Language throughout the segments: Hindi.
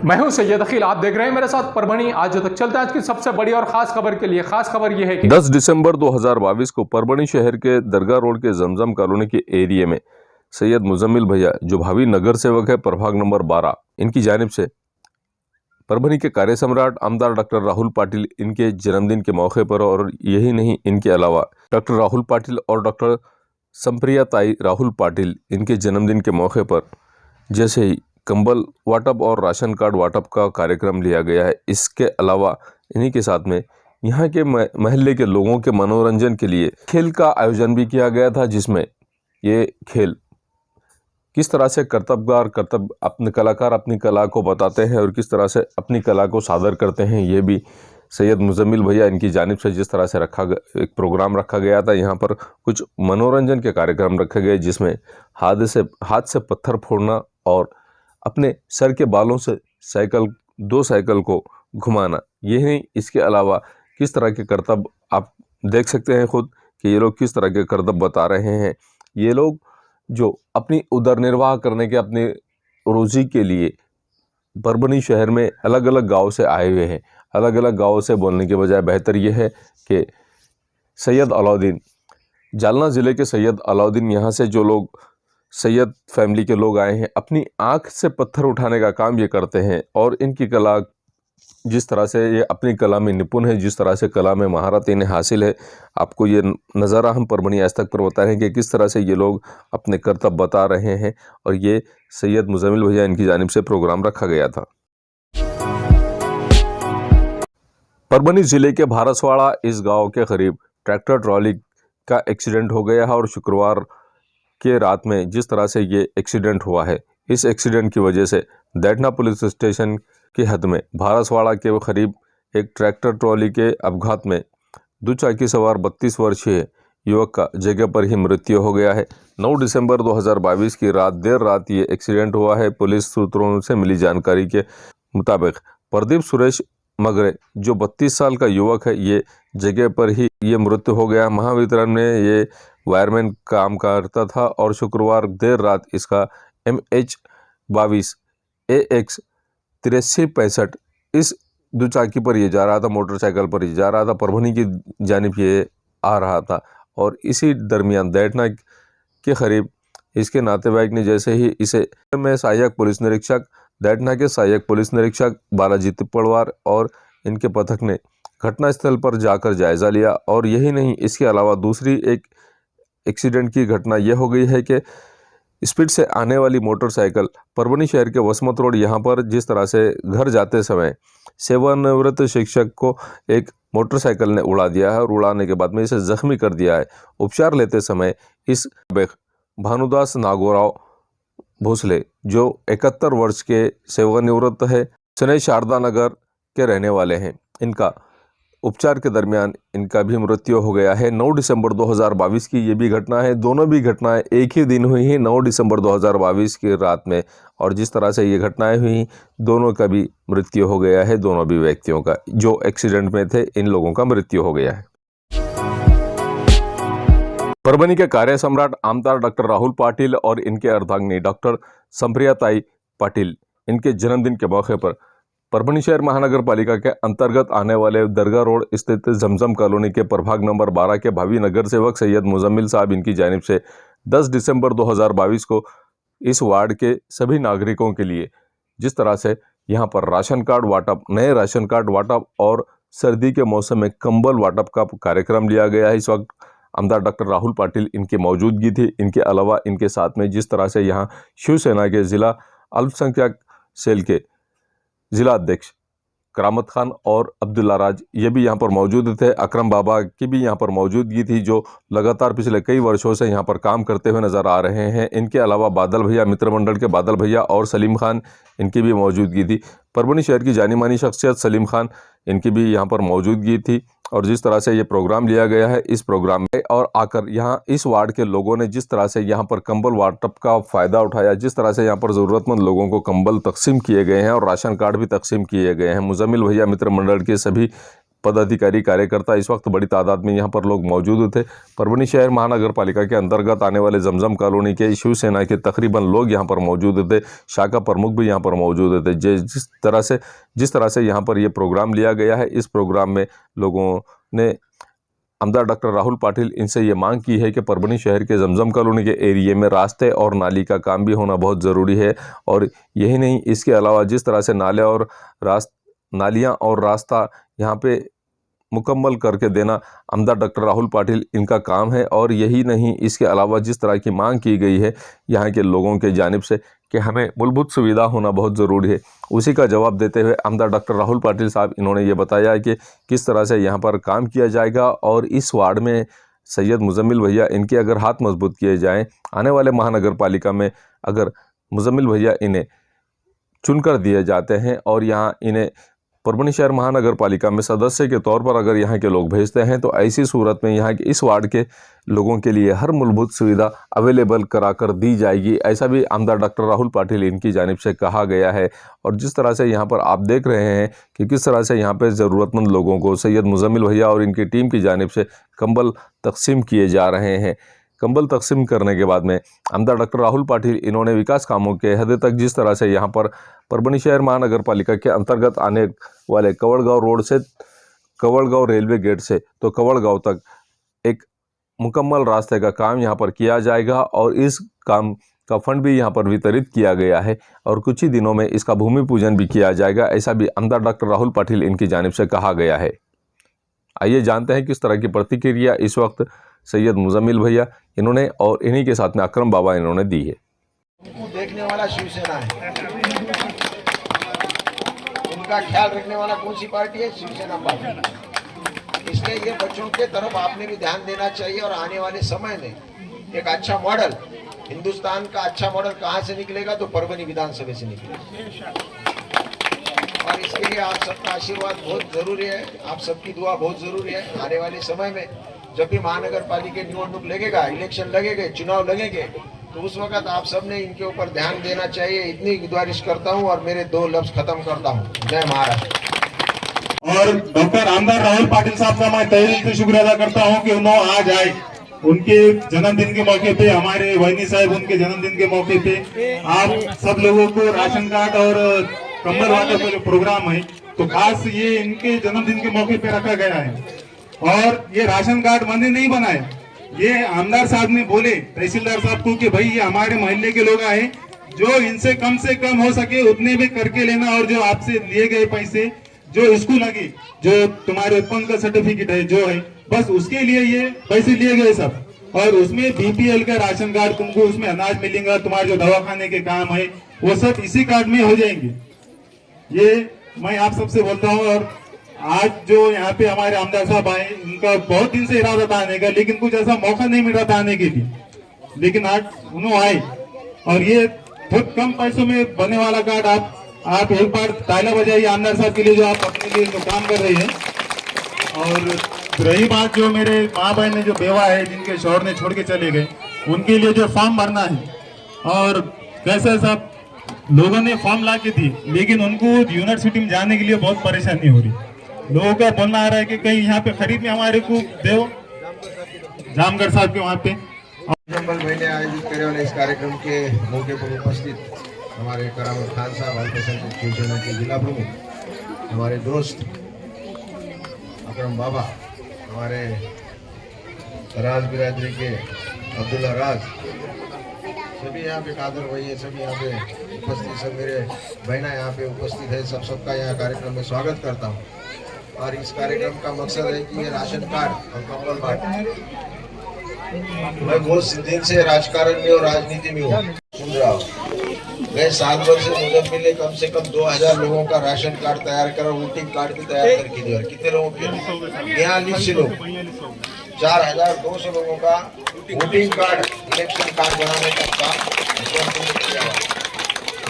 मैं हूं सैयद अखिल, आप देख रहे हैं मेरे साथ परभणी आज तक। चलते हैं आज की सबसे बड़ी और खास खबर के लिए। खास खबर यह है कि 10 दिसंबर 2022 को परभणी शहर के दरगाह रोड के जमजम कॉलोनी के एरिया में सैयद मुजम्मिल भैया, जो भावी नगर सेवक है प्रभाग नंबर 12, इनकी जानिब से परभणी के कार्य सम्राट आमदार डॉक्टर राहुल पाटिल इनके जन्मदिन के मौके पर, और यही नहीं, इनके अलावा डॉक्टर राहुल पाटिल और डॉक्टर संप्रिया ताई राहुल पाटिल इनके जन्मदिन के मौके पर जैसे ही कंबल वाटप और राशन कार्ड वाटप का कार्यक्रम लिया गया है। इसके अलावा इन्हीं के साथ में यहाँ के महल्ले के लोगों के मनोरंजन के लिए खेल का आयोजन भी किया गया था, जिसमें ये खेल किस तरह से अपने कलाकार अपनी कला को बताते हैं और किस तरह से अपनी कला को सादर करते हैं, ये भी सैयद मुजम्मिल भैया इनकी जानिब से जिस तरह से एक प्रोग्राम रखा गया था। यहाँ पर कुछ मनोरंजन के कार्यक्रम रखे गए, जिसमें हाथ से पत्थर फोड़ना और अपने सर के बालों से दो साइकिल को घुमाना, ये नहीं, इसके अलावा किस तरह के करतब आप देख सकते हैं खुद कि ये लोग किस तरह के करतब बता रहे हैं। ये लोग जो अपनी उदर निर्वाह करने के, अपने रोज़ी के लिए परभणी शहर में अलग अलग गांव से आए हुए हैं। अलग अलग गांव से बोलने के बजाय बेहतर ये है कि सैयद अलाउद्दीन, जालना ज़िले के सैयद अलाउद्दीन, यहाँ से जो लोग सैयद फैमिली के लोग आए हैं, अपनी आँख से पत्थर उठाने का काम ये करते हैं। और इनकी कला, जिस तरह से ये अपनी कला में निपुण है, जिस तरह से कला में महारत इन्हें हासिल है, आपको ये नज़ारा हम परभणी आज तक पर बता रहे हैं कि किस तरह से ये लोग अपने करतब बता रहे हैं। और ये सैयद मुजम्मिल भैया इनकी जानिब से प्रोग्राम रखा गया था। परभणी ज़िले के भारसवाड़ा इस गांव के करीब ट्रैक्टर ट्रॉली का एक्सीडेंट हो गया है, और शुक्रवार के रात में जिस तरह से ये एक्सीडेंट हुआ है, इस एक्सीडेंट की वजह से दैठना पुलिस स्टेशन की हद में भारसवाड़ा के करीब एक ट्रैक्टर ट्रॉली के अपघात में दुचाकी सवार 32 वर्षीय युवक का जगह पर ही मृत्यु हो गया है। 9 दिसंबर 2022 की देर रात ये एक्सीडेंट हुआ है। पुलिस सूत्रों से मिली जानकारी के मुताबिक प्रदीप सुरेश मगरे, जो 32 साल का युवक है, ये जगह पर ही ये मृत्यु हो गया। महावितरण में ये वायरमैन काम करता था, और शुक्रवार देर रात इसका MH22 AX 8365 इस दुचाकी पर ये जा रहा था, मोटरसाइकिल पर ये जा रहा था, परभणी की जानिब ये आ रहा था। और इसी दरमियान दैठना के करीब इसके नातेवाईक ने जैसे ही इसे में सहायक पुलिस निरीक्षक, दैठना के सहायक पुलिस निरीक्षक बालाजी तिप्पड़वार और इनके पथक ने घटनास्थल पर जाकर जायज़ा लिया। और यही नहीं, इसके अलावा दूसरी एक एक्सीडेंट की घटना यह हो गई है कि स्पीड से आने वाली मोटरसाइकिल परभणी शहर के वसमत रोड यहाँ पर जिस तरह से घर जाते समय सेवानिवृत्त शिक्षक को एक मोटरसाइकिल ने उड़ा दिया है, और उड़ाने के बाद में इसे जख्मी कर दिया है। उपचार लेते समय इस भानुदास नागोराव भोसले, जो 71 वर्ष के सेवानिवृत्त है, सनई शारदा नगर के रहने वाले हैं, इनका उपचार के दरमियान इनका भी मृत्यु हो गया है। 9 दिसंबर 2022 की ये भी घटना है। दोनों भी घटनाएं एक ही दिन हुई हैं, 9 दिसंबर 2022 की रात में। और जिस तरह से ये घटनाएं हुई, दोनों का भी मृत्यु हो गया है। दोनों भी व्यक्तियों का, जो एक्सीडेंट में थे, इन लोगों का मृत्यु हो गया है। परभणी के कार्य सम्राट आमदार डॉक्टर राहुल पाटिल और इनके अर्धांगिनी डॉक्टर संप्रिया ताई पाटिल, इनके जन्मदिन के मौके पर परभणी शहर महानगर पालिका के अंतर्गत आने वाले दरगाह रोड स्थित जमजम कॉलोनी के प्रभाग नंबर 12 के भावी नगर सेवक सैयद मुजम्मिल साहब इनकी जानिब से 10 दिसंबर 2022 को इस वार्ड के सभी नागरिकों के लिए जिस तरह से यहाँ पर राशन कार्ड वाटप, नए राशन कार्ड वाटप और सर्दी के मौसम में कंबल वाटप का कार्यक्रम लिया गया है। इस वक्त आमदार डॉक्टर राहुल पाटिल इनकी मौजूदगी थी। इनके अलावा इनके साथ में जिस तरह से यहाँ शिवसेना के ज़िला अल्पसंख्यक सेल के जिला अध्यक्ष करामत खान और अब्दुल्ला राज, ये भी यहाँ पर मौजूद थे। अकरम बाबा की भी यहाँ पर मौजूदगी थी, जो लगातार पिछले कई वर्षों से यहाँ पर काम करते हुए नज़र आ रहे हैं। इनके अलावा बादल भैया, मित्र मंडल के बादल भैया और सलीम खान, इनकी भी मौजूदगी थी। परभणी शहर की जानी मानी शख्सियत सलीम खान, इनकी भी यहाँ पर मौजूदगी थी। और जिस तरह से ये प्रोग्राम लिया गया है, इस प्रोग्राम में और आकर यहाँ इस वार्ड के लोगों ने जिस तरह से यहाँ पर कंबल वाटप का फ़ायदा उठाया, जिस तरह से यहाँ पर ज़रूरतमंद लोगों को कंबल तकसीम किए गए हैं और राशन कार्ड भी तकसीम किए गए हैं। मुजम्मिल भैया, मित्र मंडल के सभी पदाधिकारी कार्यकर्ता इस वक्त बड़ी तादाद में यहाँ पर लोग मौजूद थे। परभणी शहर महानगर पालिका के अंतर्गत आने वाले जमजम कॉलोनी के शिवसेना के तकरीबन लोग यहाँ पर मौजूद थे। शाखा प्रमुख भी यहाँ पर मौजूद थे। जिस तरह से यहाँ पर ये प्रोग्राम लिया गया है, इस प्रोग्राम में लोगों ने आमदार डॉक्टर राहुल पाटिल इनसे ये मांग की है कि परभणी शहर के जमजम कॉलोनी के एरिया में रास्ते और नाली का काम भी होना बहुत ज़रूरी है। और यही नहीं, इसके अलावा जिस तरह से नालियाँ और रास्ता यहाँ पे मुकम्मल करके देना आमदार डॉक्टर राहुल पाटिल इनका काम है। और यही नहीं, इसके अलावा जिस तरह की मांग की गई है यहाँ के लोगों के जानिब से कि हमें मूलभूत सुविधा होना बहुत ज़रूरी है, उसी का जवाब देते हुए आमदार डॉक्टर राहुल पाटिल साहब इन्होंने ये बताया कि किस तरह से यहाँ पर काम किया जाएगा। और इस वार्ड में सैयद मुजम्मिल भैया इनके अगर हाथ मजबूत किए जाएँ, आने वाले महानगर पालिका में अगर मुजम्मिल भैया इन्हें चुनकर दिए जाते हैं और यहाँ इन्हें परभणी शहर महानगर पालिका में सदस्य के तौर पर अगर यहाँ के लोग भेजते हैं, तो ऐसी सूरत में यहाँ के इस वार्ड के लोगों के लिए हर मूलभूत सुविधा अवेलेबल कराकर दी जाएगी, ऐसा भी आमदार डॉक्टर राहुल पाटिल इनकी जानिब से कहा गया है। और जिस तरह से यहाँ पर आप देख रहे हैं कि किस तरह से यहाँ पर ज़रूरतमंद लोगों को सैयद मुजम्मिल भैया और इनकी टीम की जानिब से कंबल तकसीम किए जा रहे हैं। कंबल तकसीम करने के बाद में आमदार डॉक्टर राहुल पाटिल इन्होंने विकास कामों के हद तक जिस तरह से यहाँ पर परभणी शहर महानगर पालिका के अंतर्गत आने वाले कवड़गांव रोड से कवड़गांव रेलवे गेट से तो कवड़गांव तक एक मुकम्मल रास्ते का काम यहाँ पर किया जाएगा। और इस काम का फंड भी यहाँ पर वितरित किया गया है और कुछ ही दिनों में इसका भूमि पूजन भी किया जाएगा, ऐसा भी आमदार डॉक्टर राहुल पाटिल इनकी जानिब से कहा गया है। आइए जानते हैं किस तरह की प्रतिक्रिया इस वक्त सैयद मुजम्मिल भैया इन्होंने और इन्हीं के साथ में अकरम बाबा इन्होंने दी है। देखने वाला शिवसेना है, उनका ख्याल रखने वाला कौन सी पार्टी है? शिवसेना पार्टी। इसलिए ये बच्चों के तरफ आपने भी ध्यान देना चाहिए और आने वाले समय में एक अच्छा मॉडल, हिंदुस्तान का अच्छा मॉडल कहाँ से निकलेगा? तो परभणी विधानसभा से निकलेगा। और इसके लिए आप सबका आशीर्वाद बहुत जरूरी है, आप सबकी दुआ बहुत जरूरी है। आने वाले समय में जब भी महानगर पालिका निवडणूक लगेगा, इलेक्शन लगेंगे, चुनाव लगेंगे, तो उस वक्त आप सबने इनके ऊपर ध्यान देना चाहिए, इतनी गुजारिश करता हूं और मेरे 2 लफ्ज खत्म करता हूं। जय महाराष्ट्र। और डॉक्टर आमदार राहुल पाटिल साहब का मैं तहे दिल से शुक्रिया अदा करता हूं कि उन्होंने आज आए, उनके जन्मदिन के मौके पे, हमारे वहीनी साहब उनके जन्मदिन के मौके पे आप सब लोगों को राशन कार्ड और कंबल वाटर का जो प्रोग्राम है, तो खास ये इनके जन्मदिन के मौके पे रखा गया है। और ये राशन कार्ड मैंने नहीं बनाए, ये आमदार साहब ने बोले तहसीलदार साहब को कि भाई ये हमारे मोहल्ले के लोग आए, जो इनसे कम से कम हो सके उतने भी करके लेना, और जो आपसे लिए गए पैसे जो इसको लगे, जो तुम्हारे उत्पन्न का सर्टिफिकेट है जो है, बस उसके लिए ये पैसे लिए गए सब। और उसमें बीपीएल का राशन कार्ड, तुमको उसमें अनाज मिलेगा, तुम्हारे जो दवाखाने के काम है वो सब इसी कार्ड में हो जाएंगे। ये मैं आप सबसे बोलता हूँ। और आज जो यहाँ पे हमारे आमदार साहब आए, उनका बहुत दिन से इरादा था आने का, लेकिन कुछ ऐसा मौका नहीं मिल रहा था आने के लिए, लेकिन आज उन्होंने आए और ये बहुत कम पैसों में बनने वाला कार्ड आप एक बार ताला बजाइए आमदार साहब के लिए, जो आप अपने लिए जो काम कर रहे हैं। और रही बात जो मेरे माँ बहन ने जो बेवा है, जिनके शौहर ने छोड़ के चले गए, उनके लिए जो फॉर्म भरना है, और कैसे सब लोगों ने फॉर्म ला के दी, लेकिन उनको यूनिवर्सिटी में जाने के लिए बहुत परेशानी हो रही। लोगों का बोलना आ रहा है कि कहीं यहाँ पे खरीद में हमारे को दो, जामगढ़ साहब के वहाँ पे। जंगल महीने आयोजित करने वाले इस कार्यक्रम के मौके पर उपस्थित हमारे करामत खान साहब, अल्पसंख्यक शिवसेना के जिला प्रमुख, हमारे दोस्त अकरम बाबा, हमारे राज बिरादरी के अब्दुल्ला राज, सभी यहाँ पे कादर भाई है, सभी यहाँ पे उपस्थित, सब मेरे बहना यहाँ पे उपस्थित है, सबका यहाँ कार्यक्रम में स्वागत करता हूँ। और इस कार्यक्रम का मकसद है कि ये राशन कार्ड और कंबल बांटे। मैं बहुत दिन से राजकारण में और राजनीति में हूँ, सुन रहा हूँ। गए साल भर से मुजम्मिल ने कम से कम 2000 लोगों का राशन कार्ड तैयार करा, वोटिंग कार्ड भी तैयार करके दिया। कितने लोगों के? 42 लोग, 4200 लोगों का वोटिंग कार्ड, इलेक्शन कार्ड बनाने का काम किया।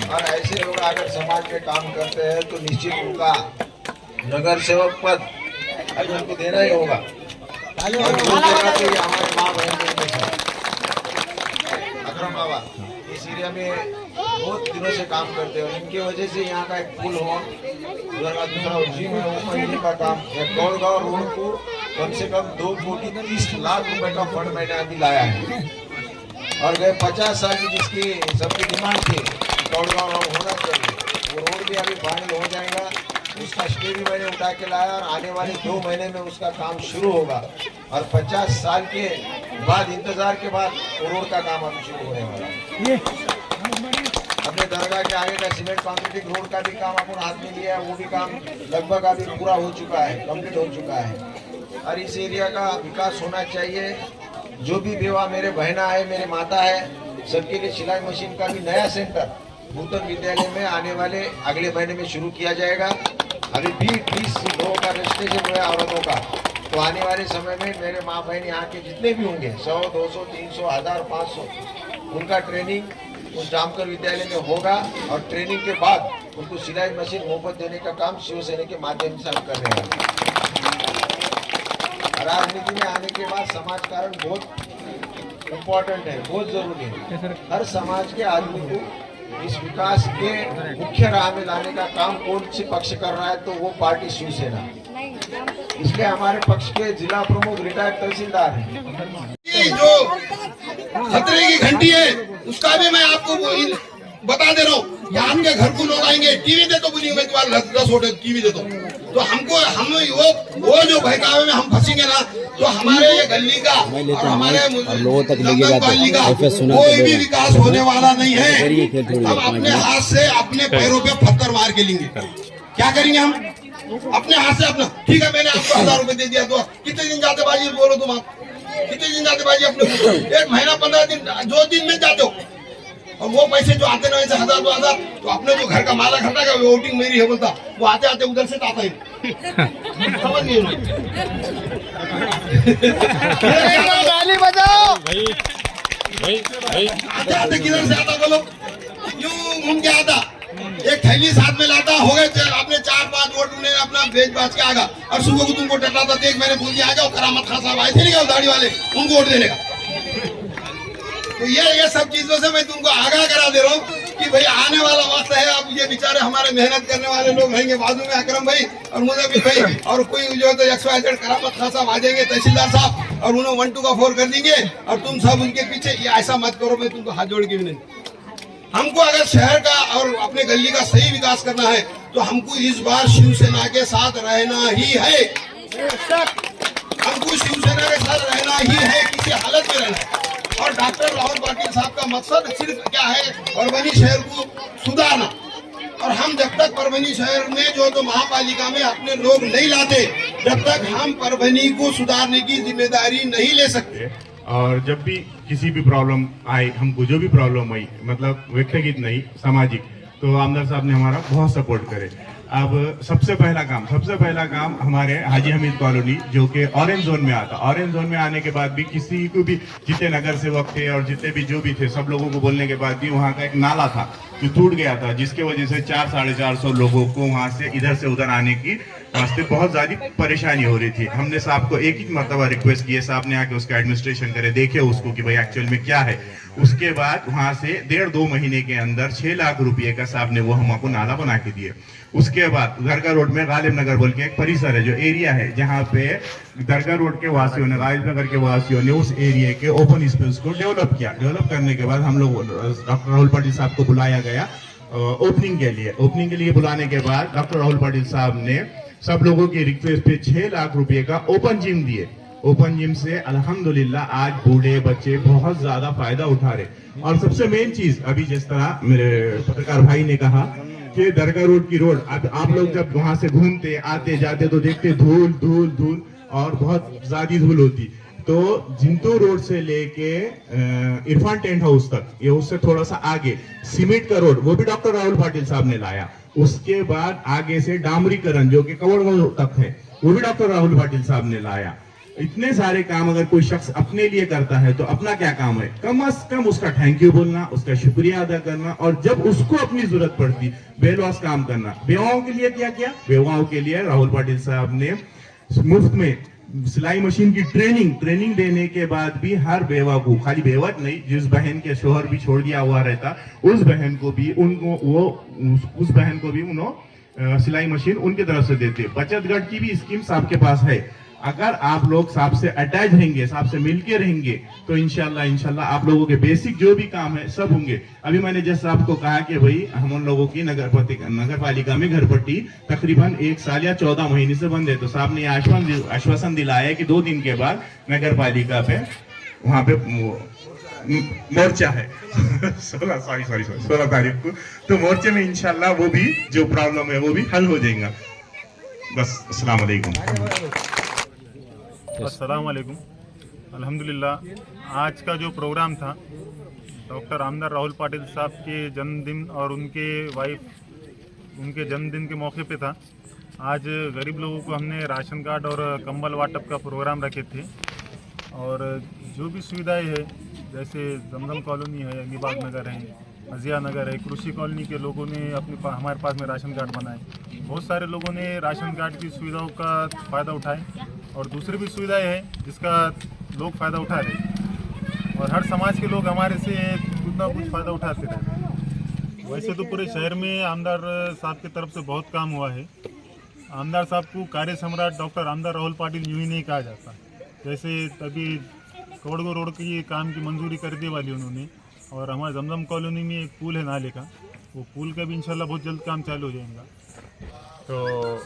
और ऐसे लोग अगर समाज में काम करते हैं तो निश्चित उनका नगर सेवक पद उनको देना ही होगा। और जो जगह पे हमारे माँ बहन अकरम बाबा, इस इस एरिया में बहुत दिनों से काम करते हैं और इनकी वजह से यहाँ का एक पुल हो, उधर का दूसरा जिम है, वो मंदिर का काम, एक गौड़गांव रोड को कम से कम 2,30,00,000 रुपए का फंड मैंने अभी लाया है। और गए 50 साल की जिसकी सबकी डिमांड थी गौड़गांव रोड होना चाहिए, वो रोड भी अभी फाइनल हो जाएगा। उसका स्टे भी मैंने उठा के लाया और आने वाले 2 महीने में उसका काम शुरू होगा और 50 साल के बाद इंतजार के बाद वो रोड का काम अभी शुरू होने वाला है। अपने दरगाह के आगे का सीमेंट कंक्रीटिंग रोड का भी काम अपन हाथ में लिया है, वो भी काम लगभग अभी पूरा हो चुका है, कंप्लीट हो चुका है। और इस एरिया का विकास होना चाहिए। जो भी बेवा मेरे बहना है, मेरे माता है, सबके लिए सिलाई मशीन का भी नया सेंटर नूतन विद्यालय में आने वाले अगले महीने में शुरू किया जाएगा। अभी 20 लोगों का रजिस्ट्रेशन हुआ है औरतों का, तो आने वाले समय में मेरे माँ बहन यहाँ के जितने भी होंगे 100, 200, 300, 1000, 500 उनका ट्रेनिंग उस जामकर विद्यालय में होगा और ट्रेनिंग के बाद उनको सिलाई मशीन मुफ्त देने का काम शिवसेना के माध्यम से हम कर रहे हैं। राजनीति में आने के बाद समाज कारण बहुत इम्पोर्टेंट है, बहुत जरूरी है। हर समाज के आदमी को इस विकास के मुख्य राह में लाने का काम कौन सी पक्ष कर रहा है, तो वो पार्टी शिवसेना। इसलिए हमारे पक्ष के जिला प्रमुख रिटायर्ड तहसीलदार हैं। जो खतरे की घंटी है उसका भी मैं आपको बता दे रहा हूँ। आपके घर को लोग आएंगे, टीवी दे तो बोलिए मैं तुम्हारा 10 वोट टीवी दे दो, तो हमको हम वो जो बहकावे में हम फंसेंगे ना, तो हमारे ये गली का और हमारे गली का कोई भी विकास होने वाला नहीं है। हम अपने हाथ से अपने पैरों पे पत्थर मार के लेंगे। क्या करेंगे हम अपने हाथ से अपना? ठीक है, मैंने आपको 1000 रुपए दे दिया, तो कितने दिन जाते बाजी बोलो तुम? आप कितने दिन जाते बाजी? अपने 1 महीना 15 दिन 2 दिन में जाते हो, और वो पैसे जो आते ना ऐसे 1000 2,000, तो अपने जो घर का मालक हटा का वोटिंग मेरी है बोलता, वो आते आते उधर से आता है। समझ नहीं गाली बजाओ आते आते किधर से आता बोलो? यूं घूम के आता, एक थैली साथ में लाता, हो गए आपने 4-5 वोट उन्हें अपना बेच बाच के आगा, और सुबह को तुमको डटाता देख मैंने बोल दिया आ जाओ करामत खान साहब आए थे नहीं दाढ़ी वाले, उनको वोट देने का। तो ये सब चीजों से मैं तुमको आगाह करा दे रहा हूँ कि भाई आने वाला वक्त है। अब ये बेचारे हमारे मेहनत करने वाले लोग रहेंगे बाजू में, अकरम भाई और मुझे भाई और कोई जो है तो XYZ करामत खान साहब आ जाएंगे, तहसीलदार साहब, और उन्हें 1 2 का 4 कर देंगे और तुम सब उनके पीछे। ये ऐसा मत करो, मैं तुमको हाथ जोड़ के भी नहीं। हमको अगर शहर का और अपने गली का सही विकास करना है तो हमको इस बार शिवसेना के साथ रहना ही है। हमको शिवसेना के साथ रहना ही है, किसी हालत में रहना है। और डॉक्टर राहुल पाटिल साहब का मकसद सिर्फ क्या है? परभनी शहर को सुधारना। और हम जब तक परभनी शहर में जो तो महापालिका में अपने लोग नहीं लाते, जब तक हम परभनी को सुधारने की जिम्मेदारी नहीं ले सकते। और जब भी किसी भी प्रॉब्लम आई, हमको जो भी प्रॉब्लम आई, मतलब व्यक्तिगत नहीं सामाजिक, तो आमदार साहब ने हमारा बहुत सपोर्ट करे। अब सबसे पहला काम हमारे हाजी हमीद कॉलोनी जो कि ऑरेंज जोन में आता, ऑरेंज जोन में आने के बाद भी किसी को भी, जितने नगर सेवक थे और जितने भी जो भी थे, सब लोगों को बोलने के बाद भी वहाँ का एक नाला था जो टूट गया था, जिसके वजह से 400-450 लोगों को वहाँ से इधर से उधर आने की वास्ते बहुत ज्यादा परेशानी हो रही थी। हमने साहब को एक ही मरतबा रिक्वेस्ट की है, साहब ने आके उसका एडमिनिस्ट्रेशन करे, देखे उसको कि भाई एक्चुअल में क्या है। उसके बाद वहां से 1.5-2 महीने के अंदर 6 लाख रुपए का साहब ने वो हमको नाला बना के दिए। उसके बाद दरगाह रोड में गालिब नगर बोल के एक परिसर है, जो एरिया है जहाँ पे दरगाह रोड के वासियों ने, गालिब नगर के वासियों ने उस एरिया के ओपन स्पेस को डेवलप किया। डेवलप करने के बाद हम लोग डॉक्टर राहुल पाटिल साहब को बुलाया गया ओपनिंग के लिए बुलाने के बाद डॉक्टर राहुल पाटिल साहब ने सब लोगों की रिक्वेस्ट पे 6 लाख रुपए का ओपन जिम दिए। ओपन जिम से अल्हम्दुलिल्लाह आज बूढ़े बच्चे बहुत ज्यादा फायदा उठा रहे। और सबसे मेन चीज, अभी जिस तरह मेरे पत्रकार भाई ने कहा कि दरगाह रोड की रोड, अब आप लोग जब वहां से घूमते आते जाते तो देखते धूल धूल धूल और बहुत ज्यादा धूल होती। तो जिंतू रोड से लेके इरफान टेंट हाउस तक, ये उससे थोड़ा सा आगे सीमेंट का रोड, वो भी डॉक्टर राहुल पाटिल साहब ने लाया। उसके बाद आगे से डामरीकरण जो कि कवड़गांव तक है, वो भी डॉक्टर राहुल पाटिल साहब ने लाया। इतने सारे काम अगर कोई शख्स अपने लिए करता है तो अपना क्या काम है? कम से कम उसका थैंक यू बोलना, उसका शुक्रिया अदा करना, और जब उसको अपनी जरूरत पड़ती बेलौस काम करना। बेवाओं के लिए क्या किया? बेवाओं के लिए राहुल पाटिल साहब ने मुफ्त में सिलाई मशीन की ट्रेनिंग देने के बाद भी हर बेवा को, खाली बेवा नहीं, जिस बहन के शोहर भी छोड़ दिया हुआ रहता उस बहन को भी उस बहन को भी उन्होंने सिलाई मशीन उनकी तरफ से देते। बचत गट की भी स्कीम्स आपके पास है। अगर आप लोग साहब से अटैच रहेंगे, साहब से मिलके रहेंगे तो इंशाल्लाह आप लोगों के बेसिक जो भी काम है सब होंगे। अभी मैंने जैसे आपको कहा कि भाई हम उन लोगों की नगर पालिका में घर पट्टी तकरीबन 1 साल या 14 महीने से बंद है, तो साहब ने आश्वासन दिलाया है कि 2 दिन के बाद नगर पालिका पे वहां पे मोर्चा है 16 तारीख को, तो मोर्चे में इंशाल्लाह वो भी जो प्रॉब्लम है वो भी हल हो जाएगा। बस अस्सलाम वालेकुम। अस्सलाम वालेकुम। अल्हम्दुलिल्लाह आज का जो प्रोग्राम था डॉक्टर आमदार राहुल पाटिल साहब के जन्मदिन और उनके वाइफ उनके जन्मदिन के मौके पे था। आज गरीब लोगों को हमने राशन कार्ड और कंबल वाटप का प्रोग्राम रखे थे और जो भी सुविधाएं है जैसे जमजम कॉलोनी है, अलीबाग नगर है, अजिया नगर है, कृषि कॉलोनी के लोगों ने हमारे पास में राशन कार्ड बनाए। बहुत सारे लोगों ने राशन कार्ड की सुविधाओं का फ़ायदा उठाए और दूसरी भी सुविधाएं हैं जिसका लोग फ़ायदा उठा रहे और हर समाज के लोग हमारे से कुछ ना कुछ फ़ायदा उठाते रहते। वैसे तो पूरे शहर में आमदार साहब की तरफ से बहुत काम हुआ है। आमदार साहब को कार्य सम्राट डॉक्टर आमदार राहुल पाटिल यूँ ही नहीं कहा जाता। जैसे तभी कोड़गो रोड की काम की मंजूरी कर दी वाली उन्होंने और हमारे जमजम कॉलोनी में एक पुल है नाले का, वो पुल का भी इंशाल्लाह बहुत जल्द काम चालू हो जाएगा। तो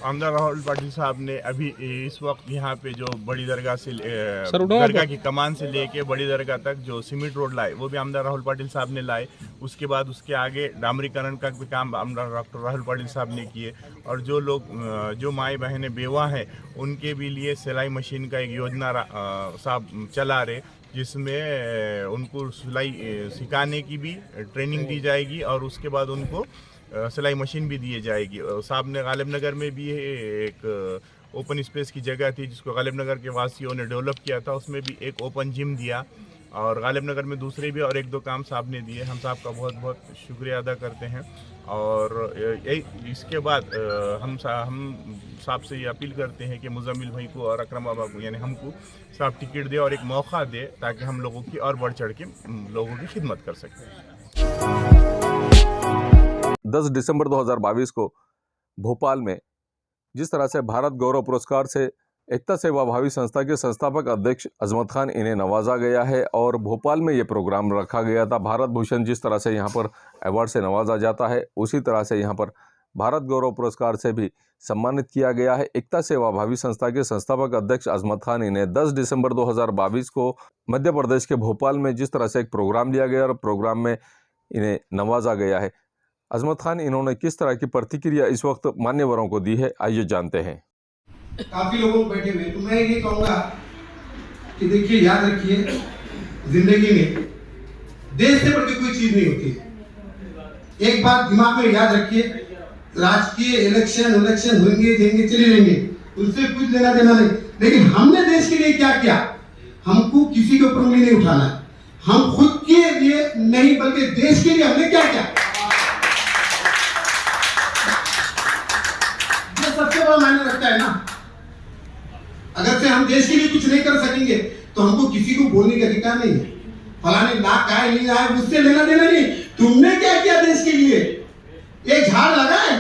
आमदार राहुल पाटिल साहब ने अभी इस वक्त यहाँ पे जो बड़ी दरगाह से दरगाह की कमान से लेके बड़ी दरगाह तक जो सीमेंट रोड लाए वो भी आमदार राहुल पाटिल साहब ने लाए। उसके बाद उसके आगे डामरीकरण का भी काम आमदार डॉक्टर राहुल पाटिल साहब ने किए और जो लोग जो माएँ बहनें बेवा हैं उनके भी लिए सिलाई मशीन का एक योजना साहब चला रहे जिसमें उनको सिलाई सिखाने की भी ट्रेनिंग दी जाएगी और उसके बाद उनको सिलाई मशीन भी दी जाएगी। साहब ने गालिब नगर में भी एक ओपन स्पेस की जगह थी जिसको गालिब नगर के वासियों ने डेवलप किया था, उसमें भी एक ओपन जिम दिया और गालिब नगर में दूसरे भी और 1-2 काम साहब ने दिए। हम साहब का बहुत बहुत शुक्रिया अदा करते हैं और इसके बाद हम साहब से ये अपील करते हैं कि मुजम्मिल भाई को और अकरम बाबा को यानी हमको साहब टिकट दे और एक मौका दे ताकि हम लोगों की और बढ़ चढ़ के लोगों की खिदमत कर सकें। 10 दिसंबर 2022 को भोपाल में जिस तरह से भारत गौरव पुरस्कार से एकता सेवा भावी संस्था के संस्थापक अध्यक्ष अजमत खान इन्हें नवाजा गया है और भोपाल में ये प्रोग्राम रखा गया था। भारत भूषण जिस तरह से यहाँ पर अवार्ड से नवाजा जाता है उसी तरह से यहाँ पर भारत गौरव पुरस्कार से भी सम्मानित किया गया है। एकता सेवा भावी संस्था के संस्थापक अध्यक्ष अजमत खान इन्हें 10 दिसंबर 2022 को मध्य प्रदेश के भोपाल में जिस तरह से एक प्रोग्राम लिया गया और प्रोग्राम में इन्हें नवाजा गया है। अजमत खान इन्होंने किस तरह की प्रतिक्रिया इस वक्त मान्यवरों को दी है, आइए जानते हैं। काफी लोग बैठे हुए, तो मैं ये कहूँगा कि देखिए याद रखिए जिंदगी में देश से बढ़ के कोई चीज नहीं होती। एक बात दिमाग में याद रखिए, राजकीय इलेक्शन होंगे देंगे चले रहेंगे, उससे कुछ लेना देना नहीं, लेकिन हमने देश के लिए क्या किया हमको किसी के ऊपर उंगली नहीं उठाना है। हम खुद के लिए नहीं बल्कि देश के लिए हमने क्या किया, ये सबसे बड़ा मायने रखता है ना। अगर से हम देश के लिए कुछ नहीं कर सकेंगे तो हमको किसी को बोलने का अधिकार नहीं है। फलाने लाख आए नहीं आए मुझसे लेना देना नहीं। तुमने क्या किया देश के लिए? एक झाड़ लगाए,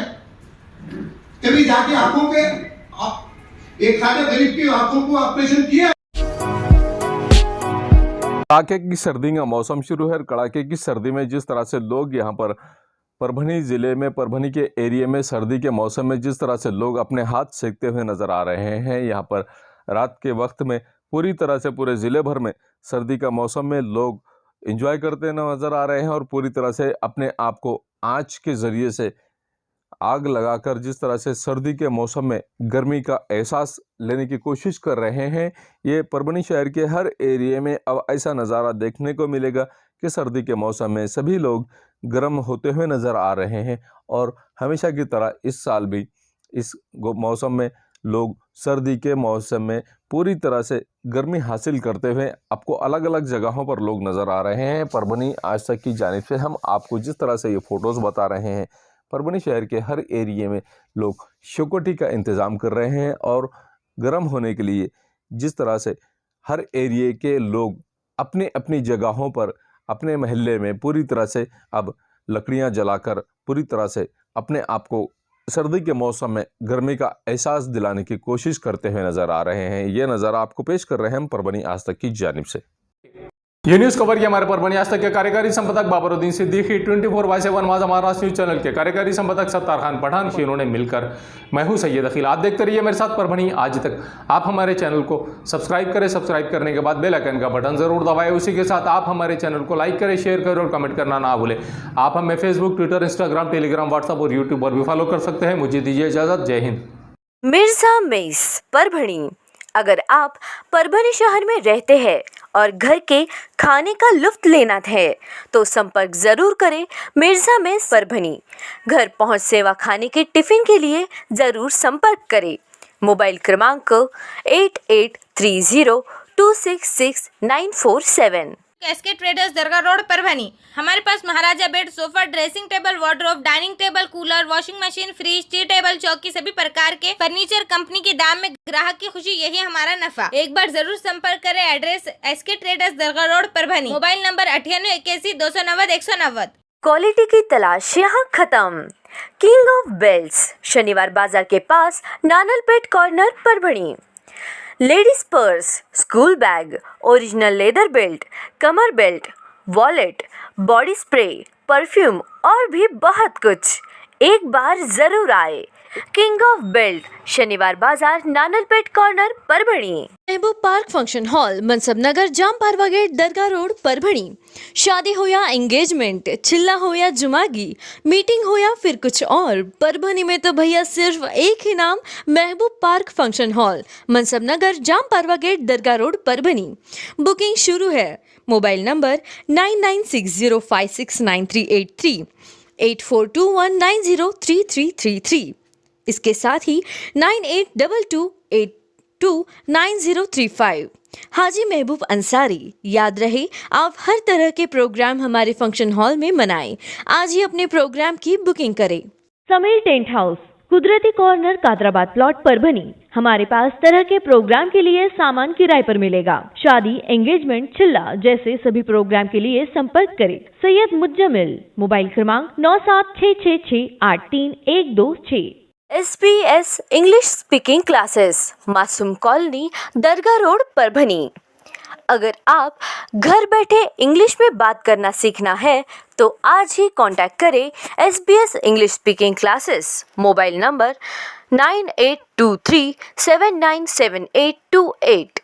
कभी जाके आंखों पे एक खाते गरीब की आंखों को ऑपरेशन किया। कड़ाके की सर्दी का मौसम शुरू है। कड़ाके की सर्दी में जिस तरह से लोग यहाँ पर परभनी ज़िले में परभनी के एरिया में सर्दी के मौसम में जिस तरह से लोग अपने हाथ सेकते हुए नज़र आ रहे हैं। यहाँ पर रात के वक्त में पूरी तरह से पूरे ज़िले भर में सर्दी का मौसम में लोग एंजॉय करते नज़र आ रहे हैं और पूरी तरह से अपने आप को आँच के ज़रिए से आग लगाकर जिस तरह से सर्दी के मौसम में गर्मी का एहसास लेने की कोशिश कर रहे हैं। ये परभनी शहर के हर एरिया में अब ऐसा नज़ारा देखने को मिलेगा कि सर्दी के मौसम में सभी लोग गर्म होते हुए नज़र आ रहे हैं और हमेशा की तरह इस साल भी इस मौसम में लोग सर्दी के मौसम में पूरी तरह से गर्मी हासिल करते हुए आपको अलग अलग जगहों पर लोग नज़र आ रहे हैं। परभनी आज तक की जानिब से हम आपको जिस तरह से ये फ़ोटोज़ बता रहे हैं, परभनी शहर के हर एरिए में लोग शकोटी का इंतज़ाम कर रहे हैं और गर्म होने के लिए जिस तरह से हर एरिए के लोग अपने अपनी जगहों पर अपने महल्ले में पूरी तरह से अब लकड़ियां जलाकर पूरी तरह से अपने आप को सर्दी के मौसम में गर्मी का एहसास दिलाने की कोशिश करते हुए नज़र आ रहे हैं। ये नज़ारा आपको पेश कर रहे हैं हम परभनी आज तक की जानिब से। ये न्यूज़ कवर किया हमारे परभनी आज तक के कार्यकारी संपादक बाबरुद्दीन सिद्दीकी, 24/7 माझा महाराष्ट्र न्यूज़ चैनल के कार्यकारी संपादक सत्तार खान पठान की, उन्होंने मिलकर मैं हूं सैयद अखिल। आप देखते रहिए मेरे साथ परभनी आज तक। आप हमारे चैनल को सब्सक्राइब करें, सब्सक्राइब करने के बाद बेल आइकन का बटन जरूर दबाएं। उसी के साथ आप हमारे चैनल को लाइक करें, शेयर करें और कमेंट करना ना भूलें। आप हमें Facebook, Twitter, Instagram, Telegram, WhatsApp और यूट्यूब पर भी फॉलो कर सकते हैं। मुझे दीजिए इजाजत। जय हिंद। मिर्जा मेस परभणी। अगर आप परभणी शहर में रहते हैं और घर के खाने का लुत्फ लेना है तो संपर्क जरूर करें मिर्जा मेस परभणी। घर पहुंच सेवा खाने के टिफिन के लिए जरूर संपर्क करें। मोबाइल क्रमांक 8830266947। एसके ट्रेडर्स दरगाह रोड परभणी। हमारे पास महाराजा bed, sofa, dressing table, wardrobe, dining table, cooler, washing machine, fridge, tea table, चौकी सभी प्रकार के फर्नीचर कंपनी के दाम में ग्राहक की खुशी, यही हमारा नफा। एक बार जरूर संपर्क करें। एड्रेस एसके ट्रेडर्स दरगाह road Parbhani. Mobile number 9881 quality की तलाश यहाँ खत्म। किंग ऑफ बेल्ट्स, शनिवार बाजार के पास, Nanalpet corner Parbhani. Ladies purse, school bag, original leather belt, कमर belt, wallet, body spray, perfume और भी बहुत कुछ। एक बार जरूर आए। किंग ऑफ बेल्ट, शनिवार बाजार, नानलपेट कॉर्नर परभणी। महबूब पार्क फंक्शन हॉल, मनसब नगर, जाम पारवा गेट, दरगाह रोड परभणी। शादी हो या एंगेजमेंट, चिल्ला हो या जुमागी, मीटिंग हो या फिर कुछ और, परभणी में तो भैया सिर्फ एक ही नाम, महबूब पार्क फंक्शन हॉल, मनसब नगर, जाम पारवा गेट, दरगाह रोड परभणी। बुकिंग शुरू है। Mobile number 9960569383, 8421903333। इसके साथ ही 9822829035। हाजी महबूब अंसारी। याद रहे, आप हर तरह के प्रोग्राम हमारे फंक्शन हॉल में मनाएं। आज ही अपने प्रोग्राम की बुकिंग करें। समीर टेंट हाउस, कुदरती कॉर्नर, कादराबाद प्लॉट परभणी। हमारे पास तरह के प्रोग्राम के लिए सामान किराए पर मिलेगा। शादी, एंगेजमेंट, चिल्ला जैसे सभी प्रोग्राम के लिए संपर्क करें। सैयद मुज्जमिल। मोबाइल क्रमांक 9766683126। SBS इंग्लिश स्पीकिंग क्लासेस, मासूम कॉलोनी, दरगाह रोड परभणी। अगर आप घर बैठे इंग्लिश में बात करना सीखना है तो आज ही कांटेक्ट करें SBS English speaking classes. Mobile number 9823797828।